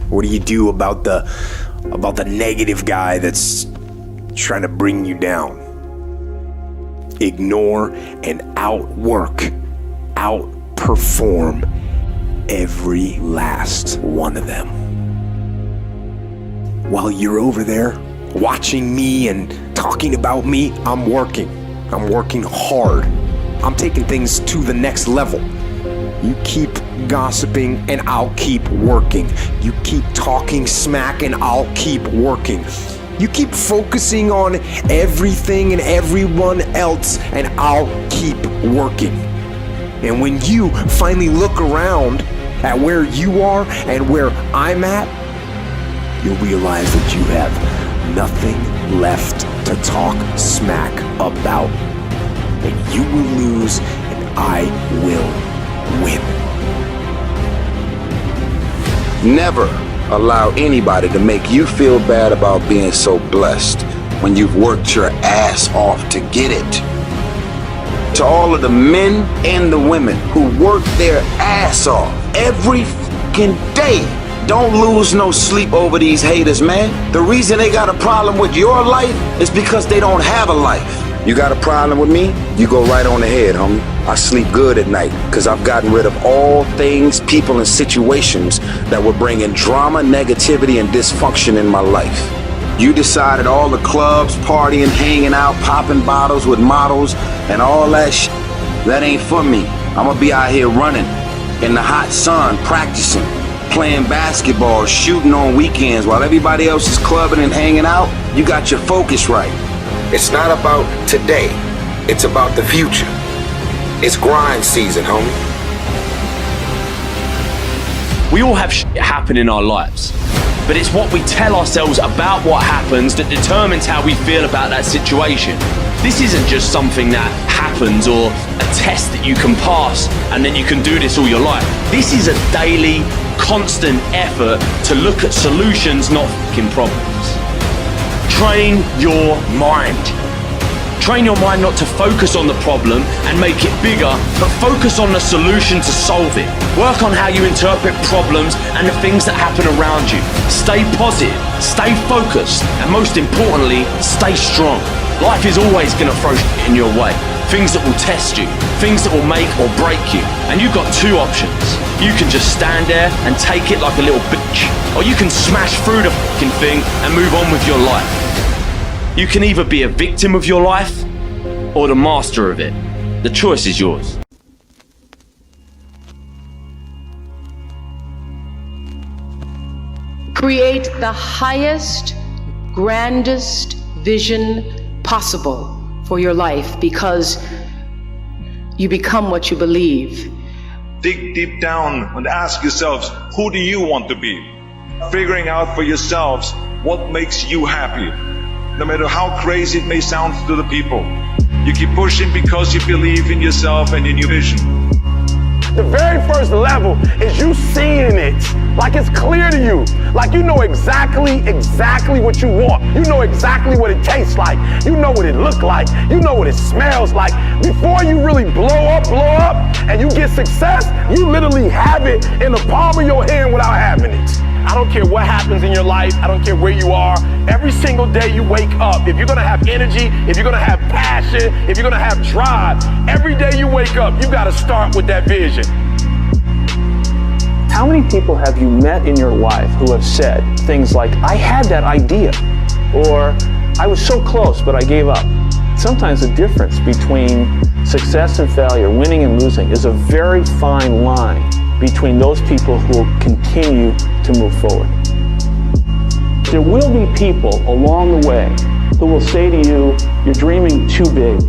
What do you do about the negative guy that's trying to bring you down? Ignore and outperform every last one of them. While you're over there watching me and talking about me, I'm working hard. I'm taking things to the next level. You keep gossiping and I'll keep working. You keep talking smack and I'll keep working. You keep focusing on everything and everyone else and I'll keep working. And when you finally look around at where you are and where I'm at, you'll realize that you have nothing left to talk smack about. And you will lose and I will win. Never allow anybody to make you feel bad about being so blessed when you've worked your ass off to get it. To all of the men and the women who work their ass off every fucking day, don't lose no sleep over these haters, man. The reason they got a problem with your life is because they don't have a life. You got a problem with me? You go right on ahead, homie. I sleep good at night because I've gotten rid of all things, people, and situations that were bringing drama, negativity, and dysfunction in my life. You decided all the clubs, partying, hanging out, popping bottles with models, and all that shit, that ain't for me. I'm gonna be out here running in the hot sun, practicing, playing basketball, shooting on weekends while everybody else is clubbing and hanging out. You got your focus right. It's not about today, it's about the future. It's grind season, homie. We all have shit happen in our lives, but it's what we tell ourselves about what happens that determines how we feel about that situation. This isn't just something that happens or a test that you can pass and then you can do this all your life. This is a daily, constant effort to look at solutions, not fucking problems. Train your mind. Train your mind not to focus on the problem and make it bigger, but focus on the solution to solve it. Work on how you interpret problems and the things that happen around you. Stay positive, stay focused, and most importantly, stay strong. Life is always gonna throw shit in your way. Things that will test you, things that will make or break you. And you've got two options. You can just stand there and take it like a little bitch, or you can smash through the fucking thing and move on with your life. You can either be a victim of your life or the master of it. The choice is yours. Create the highest, grandest vision possible for your life, because you become what you believe. Dig deep down and ask yourselves, who do you want to be? Figuring out for yourselves what makes you happy. No matter how crazy it may sound to the people. You keep pushing because you believe in yourself and in your vision. The very first level is you seeing it, like it's clear to you, like you know exactly what you want. You know exactly what it tastes like. You know what it looks like. You know what it smells like. Before you really blow up, and you get success, you literally have it in the palm of your hand without having it. I don't care what happens in your life. I don't care where you are. Every single day you wake up, if you're gonna have energy, if you're gonna have passion, if you're gonna have drive, every day you wake up, you gotta start with that vision. How many people have you met in your life who have said things like, I had that idea, or I was so close, but I gave up? Sometimes the difference between success and failure, winning and losing, is a very fine line between those people who will continue to move forward. There will be people along the way who will say to you, you're dreaming too big.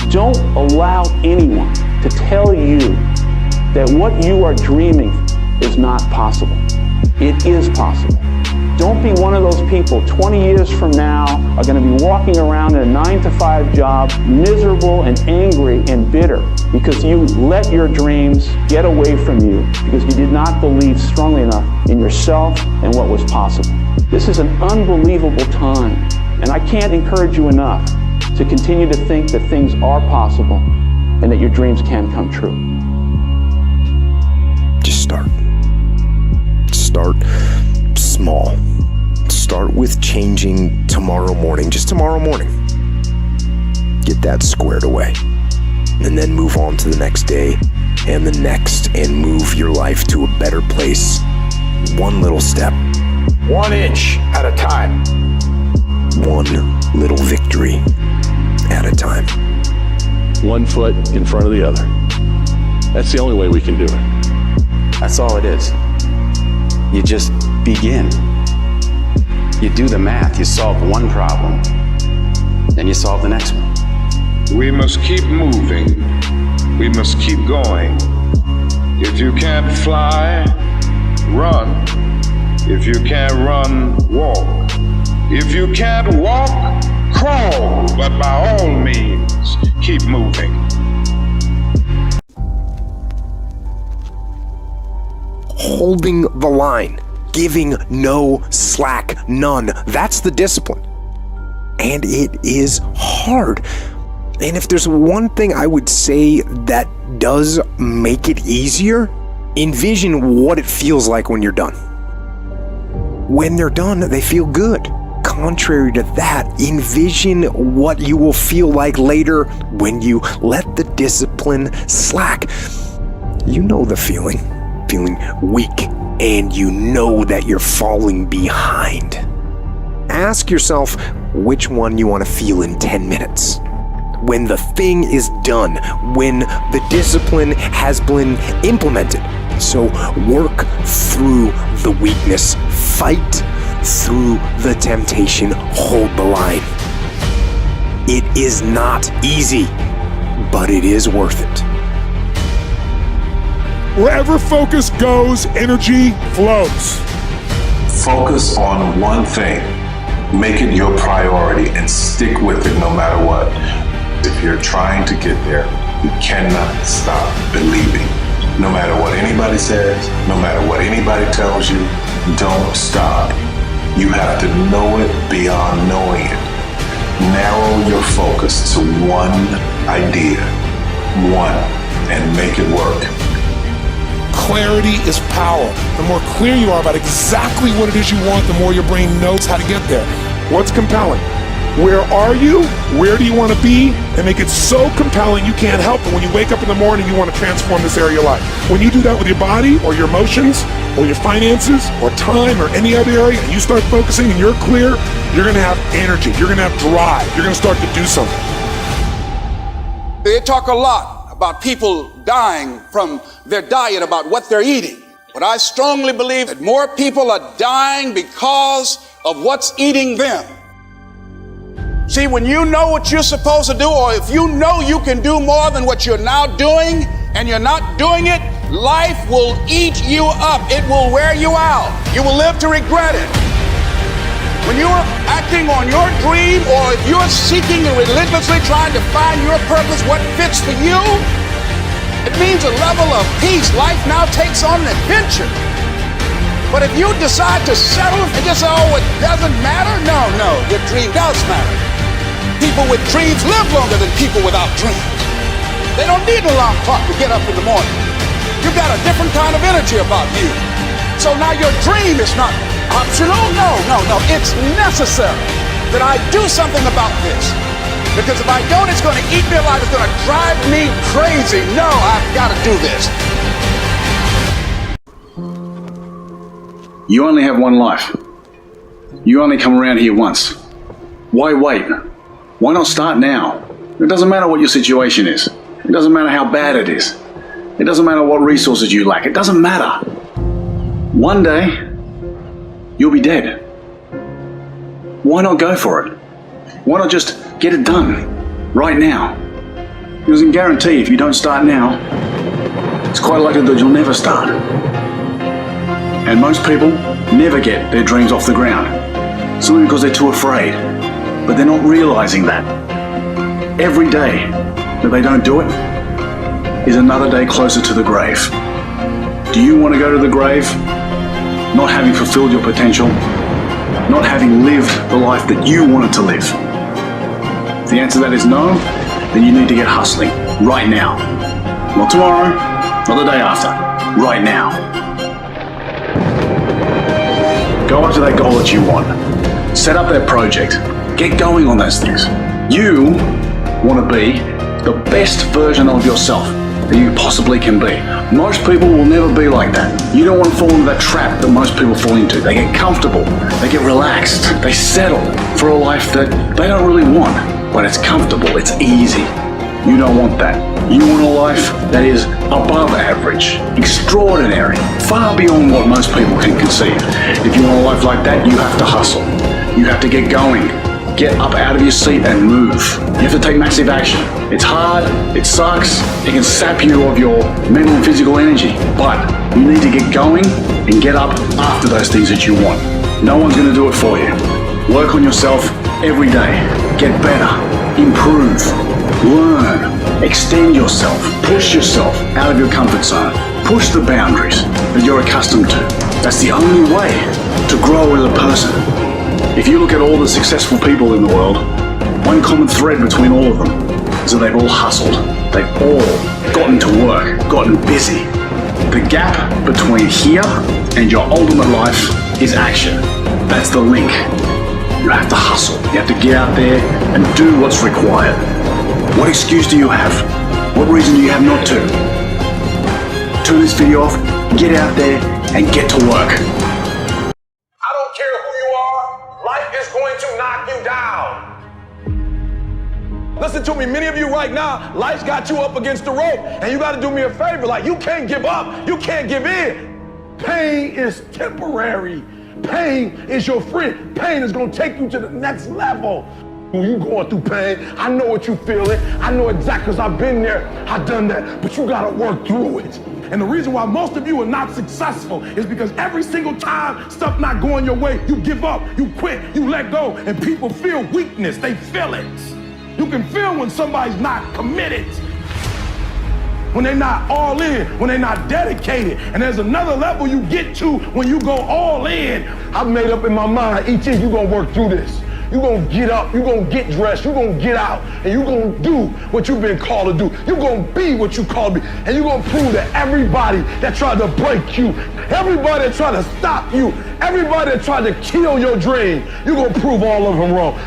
Don't allow anyone to tell you that what you are dreaming is not possible. It is possible. Don't be one of those people 20 years from now are going to be walking around in a 9-to-5 job, miserable and angry and bitter because you let your dreams get away from you because you did not believe strongly enough in yourself and what was possible. This is an unbelievable time, and I can't encourage you enough to continue to think that things are possible and that your dreams can come true. Just start. small. Start with changing tomorrow morning, just tomorrow morning. Get that squared away. And then move on to the next day and the next, and move your life to a better place. One little step. 1 inch at a time. One little victory at a time. 1 foot in front of the other. That's the only way we can do it. That's all it is. You just begin. You do the math. You solve one problem, then you solve the next one. We must keep moving. We must keep going. If you can't fly, run. If you can't run, walk. If you can't walk, crawl. But by all means, keep moving. Holding the line, giving no slack, none. That's the discipline. And it is hard. And if there's one thing I would say that does make it easier, envision what it feels like when you're done. When they're done, they feel good. Contrary to that, envision what you will feel like later when you let the discipline slack. You know the feeling weak, and you know that you're falling behind. Ask yourself which one you want to feel in 10 minutes. When the thing is done, when the discipline has been implemented. So work through the weakness, fight through the temptation, hold the line. It is not easy, but it is worth it. Wherever focus goes, energy flows. Focus on one thing. Make it your priority and stick with it no matter what. If you're trying to get there, you cannot stop believing. No matter what anybody says, no matter what anybody tells you, don't stop. You have to know it beyond knowing it. Narrow your focus to one idea, and make it work. Clarity is power. The more clear you are about exactly what it is you want, the more your brain knows how to get there. What's compelling? Where are you? Where do you want to be? And make it so compelling you can't help it. When you wake up in the morning, you want to transform this area of your life. When you do that with your body or your emotions or your finances or time or any other area, and you start focusing and you're clear, you're going to have energy. You're going to have drive. You're going to start to do something. They talk a lot about people dying from their diet, about what they're eating. But I strongly believe that more people are dying because of what's eating them. See, when you know what you're supposed to do, or if you know you can do more than what you're now doing, and you're not doing it, life will eat you up. It will wear you out. You will live to regret it. When you're acting on your dream, or if you're seeking and relentlessly trying to find your purpose, what fits for you, it means a level of peace. Life now takes on an adventure. But if you decide to settle and just say, oh, it doesn't matter, no, your dream does matter. People with dreams live longer than people without dreams. They don't need an alarm clock to get up in the morning. You've got a different kind of energy about you. So now your dream is not optional. No. It's necessary that I do something about this. Because if I don't, it's going to eat me alive. It's going to drive me crazy. No, I've got to do this. You only have one life. You only come around here once. Why wait? Why not start now? It doesn't matter what your situation is. It doesn't matter how bad it is. It doesn't matter what resources you lack. It doesn't matter. One day, you'll be dead. Why not go for it? Why not just get it done right now? Because I can guarantee if you don't start now, it's quite likely that you'll never start. And most people never get their dreams off the ground, simply because they're too afraid. But they're not realizing that. Every day that they don't do it is another day closer to the grave. Do you want to go to the grave not having fulfilled your potential, not having lived the life that you wanted to live? If the answer to that is no, then you need to get hustling right now. Not tomorrow, not the day after, right now. Go Go after that goal that you want. Set up that project. Get going on those things. You want to be the best version of yourself that you possibly can be. Most people will never be like that. You don't want to fall into that trap that most people fall into. They get comfortable, they get relaxed, they settle for a life that they don't really want, but it's comfortable, it's easy. You don't want that. You want a life that is above average, extraordinary, far beyond what most people can conceive. If you want a life like that, you have to hustle. You have to get going. Get up out of your seat and move. You have to take massive action. It's hard, it sucks, it can sap you of your mental and physical energy, but you need to get going and get up after those things that you want. No one's going to do it for you. Work on yourself every day. Get better, improve, learn, extend yourself, push yourself out of your comfort zone. Push the boundaries that you're accustomed to. That's the only way to grow as a person. If you look at all the successful people in the world, one common thread between all of them is that they've all hustled. They've all gotten to work, gotten busy. The gap between here and your ultimate life is action. That's the link. You have to hustle. You have to get out there and do what's required. What excuse do you have? What reason do you have not to? Turn this video off, get out there, and get to work. I don't care who you are, life is going to knock you down. Listen to me, many of you right now, life's got you up against the rope, and you got to do me a favor. Like, you can't give up, you can't give in. Pain is temporary. Pain is your friend. Pain is going to take you to the next level. When you going through pain, I know what you're feeling. I know exactly, because I've been there, I've done that, but you got to work through it. And the reason why most of you are not successful is because every single time stuff not going your way, you give up, you quit, you let go, and people feel weakness. They feel it. You can feel when somebody's not committed, when they're not all in, when they're not dedicated. And there's another level you get to when you go all in. I've made up in my mind, each year you're gonna work through this. You're gonna get up, you're gonna get dressed, you're gonna get out, and you're gonna do what you've been called to do. You're gonna be what you called to be, and you're gonna prove that everybody that tried to break you, everybody that tried to stop you, everybody that tried to kill your dream, you're gonna prove all of them wrong.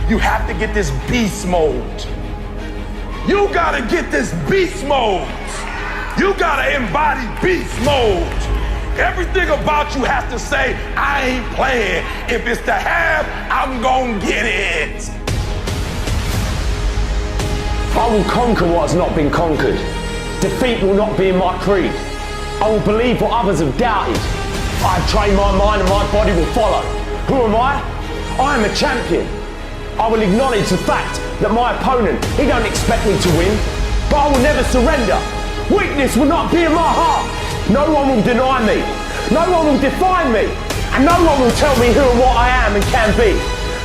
You have to get this beast mode. You gotta get this beast mode. You gotta embody beast mode. Everything about you has to say, I ain't playing. If it's to have, I'm gonna get it. I will conquer what has not been conquered. Defeat will not be in my creed. I will believe what others have doubted. I have trained my mind and my body will follow. Who am I? I am a champion. I will acknowledge the fact that my opponent, he don't expect me to win, but I will never surrender. Weakness will not be in my heart. No one will deny me. No one will define me. And no one will tell me who and what I am and can be.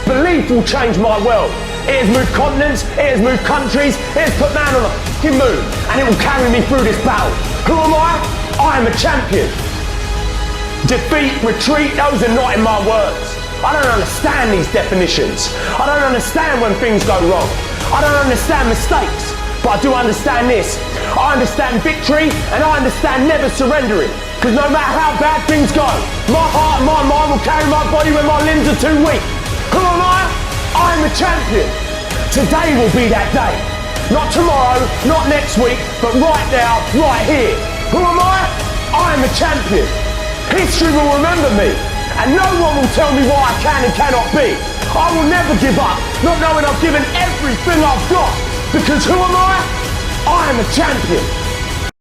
Belief will change my world. It has moved continents, it has moved countries, it has put man on a f***ing moon, and it will carry me through this battle. Who am I? I am a champion. Defeat, retreat, those are not in my words. I don't understand these definitions. I don't understand when things go wrong. I don't understand mistakes, but I do understand this. I understand victory, and I understand never surrendering. Because no matter how bad things go, my heart and my mind will carry my body when my limbs are too weak. Who am I? I am a champion. Today will be that day. Not tomorrow, not next week, but right now, right here. Who am I? I am a champion. History will remember me. And no one will tell me what I can and cannot be. I will never give up, not knowing I've given everything I've got. Because who am I? I am a champion.